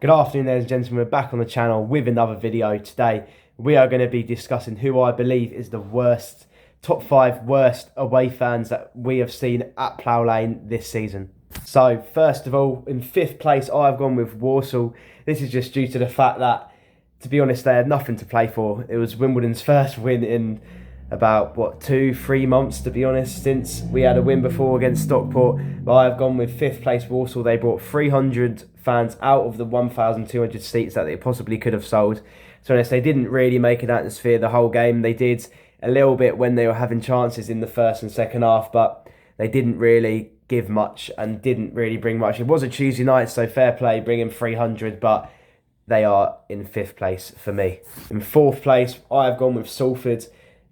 Good afternoon, ladies and gentlemen. We're back on the channel with another video. Today, we are going to be discussing who I believe is the top 5 worst away fans that we have seen at Plough Lane this season. So, first of all, in 5th place, I've gone with Walsall. This is just due to the fact that, to be honest, they had nothing to play for. It was Wimbledon's first win in about 2-3 months, to be honest, since we had a win before against Stockport. But I've gone with 5th place Walsall. They brought 300 fans out of the 1,200 seats that they possibly could have sold. So honest, they didn't really make an atmosphere the whole game. They did a little bit when they were having chances in the first and second half, but they didn't really give much and didn't really bring much. It was a Tuesday night, so fair play, bringing 300, but they are in 5th place for me. In 4th place, I've gone with Salford.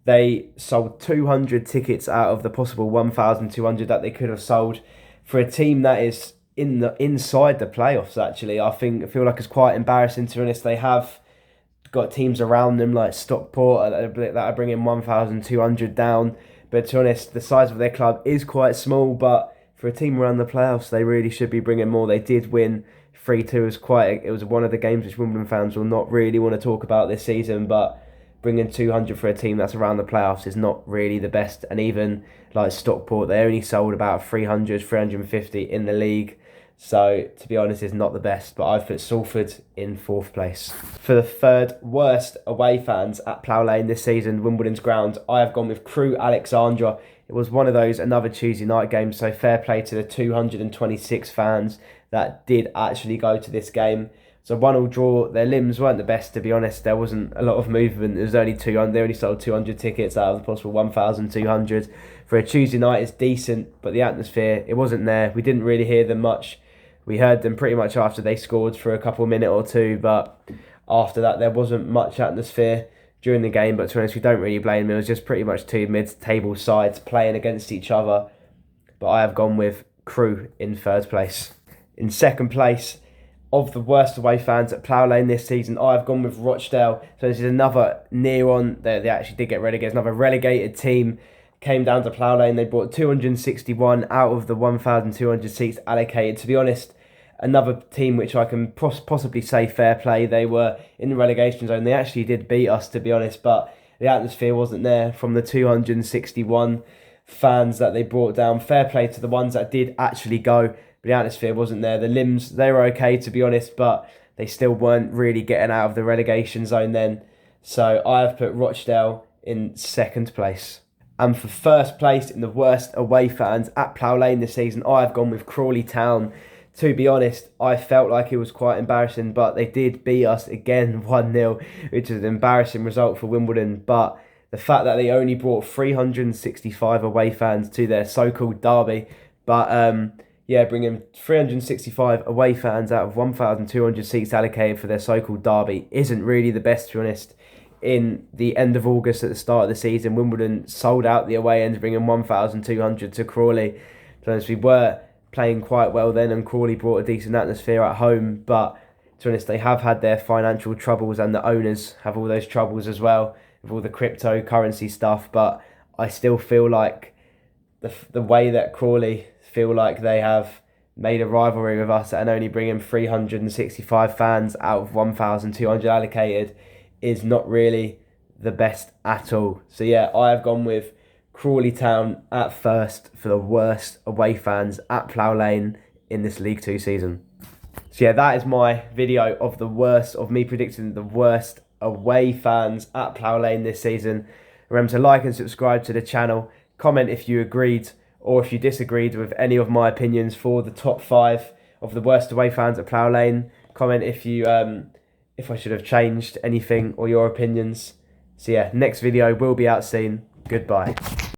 They sold 200 tickets out of the possible 1,200 that they could have sold for a team that is inside the playoffs. Actually, I feel like it's quite embarrassing, to be honest. They have got teams around them like Stockport that are bringing 1,200 down. But to be honest, the size of their club is quite small. But for a team around the playoffs, they really should be bringing more. They did win 3-2. It was one of the games which Wimbledon fans will not really want to talk about this season. But bringing 200 for a team that's around the playoffs is not really the best. And even like Stockport, they only sold about 300, 350 in the league. So, to be honest, it's not the best. But I've put Salford in 4th place. For the 3rd worst away fans at Plough Lane this season, Wimbledon's ground, I have gone with Crewe Alexandra. It was one of those, another Tuesday night game. So, fair play to the 226 fans that did actually go to this game. So 1-1 draw. Their limbs weren't the best, to be honest. There wasn't a lot of movement. There was only 200. They only sold 200 tickets out of the possible 1,200. For a Tuesday night, it's decent, but the atmosphere, it wasn't there. We didn't really hear them much. We heard them pretty much after they scored for a couple of minutes or two, but after that, there wasn't much atmosphere during the game. But to be honest, we don't really blame them. It was just pretty much 2 mid-table sides playing against each other. But I have gone with Crewe in 3rd place. In 2nd place, of the worst away fans at Plough Lane this season, I've gone with Rochdale. So this is another near on. They actually did get relegated. Another relegated team came down to Plough Lane. They brought 261 out of the 1,200 seats allocated. To be honest, another team which I can possibly say fair play. They were in the relegation zone. They actually did beat us, to be honest, but the atmosphere wasn't there from the 261 fans that they brought down. Fair play to the ones that did actually go. But the atmosphere wasn't there. The limbs, they were okay, to be honest, but they still weren't really getting out of the relegation zone then. So I have put Rochdale in 2nd place. And for 1st place in the worst away fans at Plough Lane this season, I have gone with Crawley Town. To be honest, I felt like it was quite embarrassing, but they did beat us again 1-0, which is an embarrassing result for Wimbledon. But the fact that they only brought 365 away fans to their so-called derby, but bringing 365 away fans out of 1,200 seats allocated for their so-called derby isn't really the best, to be honest. In the end of August, at the start of the season, Wimbledon sold out the away ends, bringing 1,200 to Crawley. So we were playing quite well then, and Crawley brought a decent atmosphere at home. But to be honest, they have had their financial troubles, and the owners have all those troubles as well with all the cryptocurrency stuff. But I still feel like the way that Crawley feel like they have made a rivalry with us and only bringing 365 fans out of 1,200 allocated is not really the best at all. So yeah, I have gone with Crawley Town at 1st for the worst away fans at Plough Lane in this League 2 season. So yeah, that is my video of me predicting the worst away fans at Plough Lane this season. Remember to like and subscribe to the channel. Comment if you agreed or if you disagreed with any of my opinions for the top 5 of the worst away fans at Plough Lane. Comment if I should have changed anything or your opinions. So yeah, next video will be out soon. Goodbye.